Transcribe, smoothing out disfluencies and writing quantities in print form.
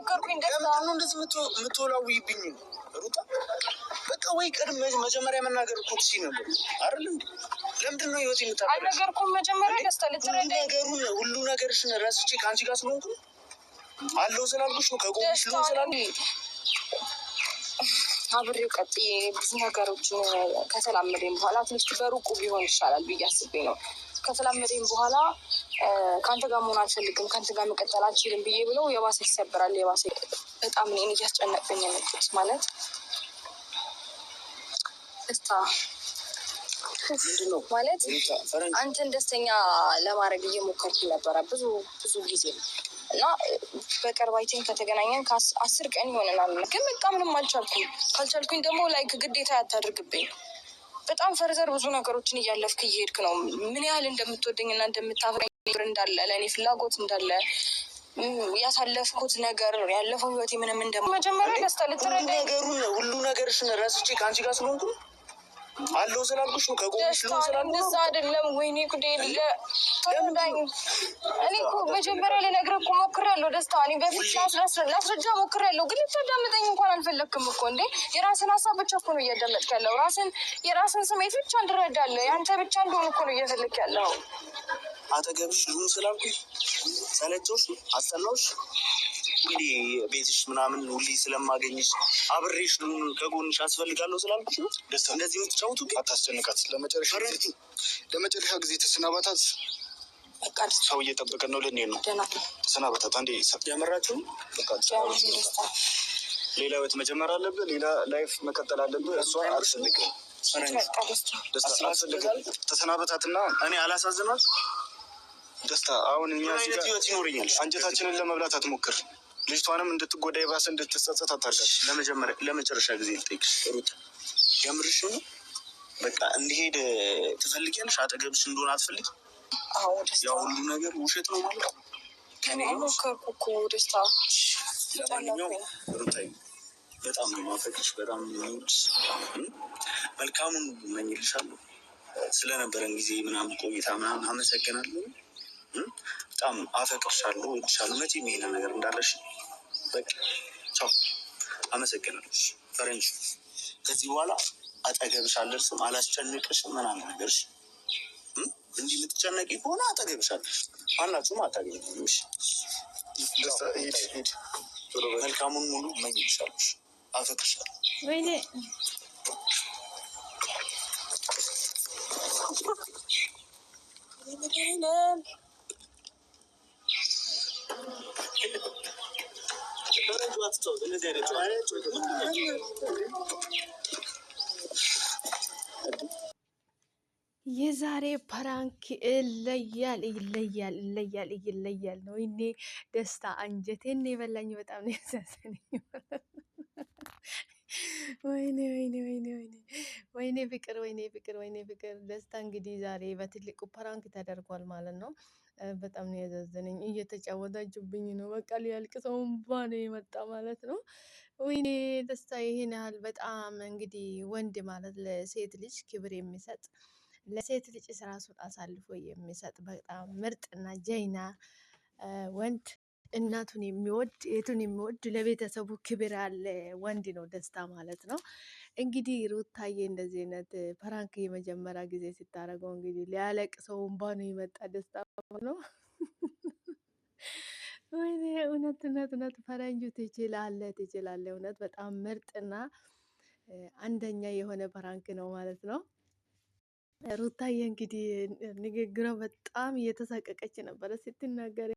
ሞከርኩኝ። ለምንድን ነው እንደዚህ የምትወላውይብኝ ሩታ? በቃ ወይ ቀድም መጀመሪያ መናገር እኮ ትችይ ነበር አይደል እንዴ? ለምንድን ነው ህይወት የምታበላሽ? አልነገርኩም መጀመሪያ ደስታ ልትረዳኝ ሁሉ ነገርሽን ረስቼ ከአንቺ ጋር ስለሆንኩ አለው ስላልኩሽ ነው። ከጎንሽ ልሆን ስላልኩኝ አብሬው ቀጥዬ ብዙ ነገሮችን ከተላመደኝ በኋላ ትንሽ በሩቁ ቢሆን ይሻላል ብዬ አስቤ ነው። ከተላመደኝ በኋላ ከአንተ ጋር መሆን አልፈልግም፣ ከአንተ ጋር መቀጠል አልችልም ብዬ ብለው የባሰ ይሰበራል። የባሰ በጣም እኔን እያስጨነቀኝ የመጡት ማለት ደስታ ማለት አንተን ደስተኛ ለማድረግ እየሞከርኩ ነበረ ብዙ ጊዜ እና በቅርብ አይተን ከተገናኘን ከ10 ቀን ይሆነናል። ግን በቃ ምንም አልቻልኩም። ካልቻልኩኝ ደግሞ ላይክ ግዴታ ያታድርግብኝ። በጣም ፈርዘር ብዙ ነገሮችን እያለፍክ እየሄድክ ነው። ምን ያህል እንደምትወደኝና እንደምታፈቅረኝ እንዳለ ለእኔ ፍላጎት እንዳለ ያሳለፍኩት ነገር ያለፈው ህይወቴ ምንም እንደሞ መጀመሪያ ደስታ ልትረዳኝ ነገሩን ሁሉ ነገርሽን ረስቼ ከአንቺ ጋር ስለሆንኩ አለው ስላልኩሽ ነው። ከጎንሽ ልሆን ስላልኩ ነው። ደስታ አይደለም። ወይኔ ጉዴ ለምዳኝ። እኔ እኮ መጀመሪያ ልነግርህ እኮ ሞክሬያለሁ ደስታ። እኔ በፊት ላስረዳ ሞክሬያለሁ፣ ግን ልታዳምጠኝ እንኳን አልፈለግክም እኮ እንዴ። የራስን ሀሳብ ብቻ እኮ ነው እያዳመጥክ ያለው። የራስን ስሜት ብቻ እንድረዳለህ ያንተ ብቻ እንደሆነ እኮ ነው እየፈለግክ ያለው። አጠገብሽ ልሁን ስላልኩሽ ሰለቸውሽ፣ አስጠላውሽ። እንግዲህ ቤትሽ ምናምን ሁሌ ስለማገኝሽ አብሬሽ ከጎንሽ አስፈልጋለሁ ስላልኩሽ ነው። ደስታ እንደዚህ የምትጫወቱ ግን አታስጨንቃት። ለመጨረሻ ጊዜ ተሰናባታት። በቃ ሰው እየጠበቀን ነው። ልንሄድ ነው። ተሰናባታት። አንዴ ያመራችሁ በቃ ሌላ ህይወት መጀመር አለብህ። ሌላ ላይፍ መቀጠል አለብህ። እሷ አልፈልግም። ተሰናበታትና እኔ አላሳዝናት። ደስታ አሁን እኛ ህይወት ይኖረኛል። አንጀታችንን ለመብላት አትሞክር። ልጅቷንም እንድትጎዳ የባሰ እንድትጸጸት አታርጋት። ለመጨረሻ ጊዜ ልጠይቅሽ ሩት፣ የምርሽ ነው? በቃ እንዲሄድ ትፈልጊያለሽ? አጠገብሽ እንደሆነ አትፈልጊ? አዎ ደስታ፣ ያ ሁሉ ነገር ውሸት ነው ማለት ነው። ከኔ ሞከርኩ እኮ ደስታ። ለማንኛውም ሩታይ በጣም ነው የማፈቅርሽ፣ በጣም ነው መልካሙን እመኝልሻለሁ። ስለነበረን ጊዜ ምናምን ቆይታ ምናምን አመሰግናለሁ። በጣም አፈቅርሻለሁ፣ እወድሻለሁ። መቼም ይሄን ነገር እንዳለሽ በቃ ቻው፣ አመሰግናለሁ። ፈረንጅ ከዚህ በኋላ አጠገብሽ አልደርስም፣ አላስጨንቅሽም ምናምን ነገርሽ እንጂ የምትጨነቂ ከሆነ አጠገብሽ አልደርስም። ማናችሁም አታገኝም። ሂድ፣ መልካሙን ሙሉ እመኝልሻለሁ። አፈቅርሻለሁ። ወይኔ የዛሬ ፕራንክ ይለያል ነው። ወይኔ ደስታ አንጀቴን የበላኝ። በጣም ነው ያሳዘነኝ። ወይኔ ፍቅር ደስታ እንግዲህ ዛሬ በትልቁ ፕራንክ ተደርጓል ማለት ነው። በጣም ነው ያሳዘነኝ። እየተጫወታችሁብኝ ነው። በቃ ሊያልቅ ሰው እንባ ነው የመጣ ማለት ነው። ወይኔ ደስታ ይሄን ያህል በጣም እንግዲህ ወንድ ማለት ለሴት ልጅ ክብር የሚሰጥ ለሴት ልጅ ራሱን አሳልፎ የሚሰጥ በጣም ምርጥና ጀይና ወንድ፣ እናቱን የሚወድ የቱን የሚወድ ለቤተሰቡ ክብር ያለ ወንድ ነው ደስታ ማለት ነው። እንግዲህ ሩታዬ እንደዚህ አይነት ፕራንክ የመጀመሪያ ጊዜ ስታደርገው እንግዲህ ሊያለቅ ሰው እንባ ነው የመጣ ደስታ ነው። ወይኔ እውነት ፈረንጁ ትችላለህ። እውነት በጣም ምርጥና አንደኛ የሆነ ፕራንክ ነው ማለት ነው። ሩታዬ እንግዲህ ንግግሯ በጣም እየተሳቀቀች ነበረ ስትናገር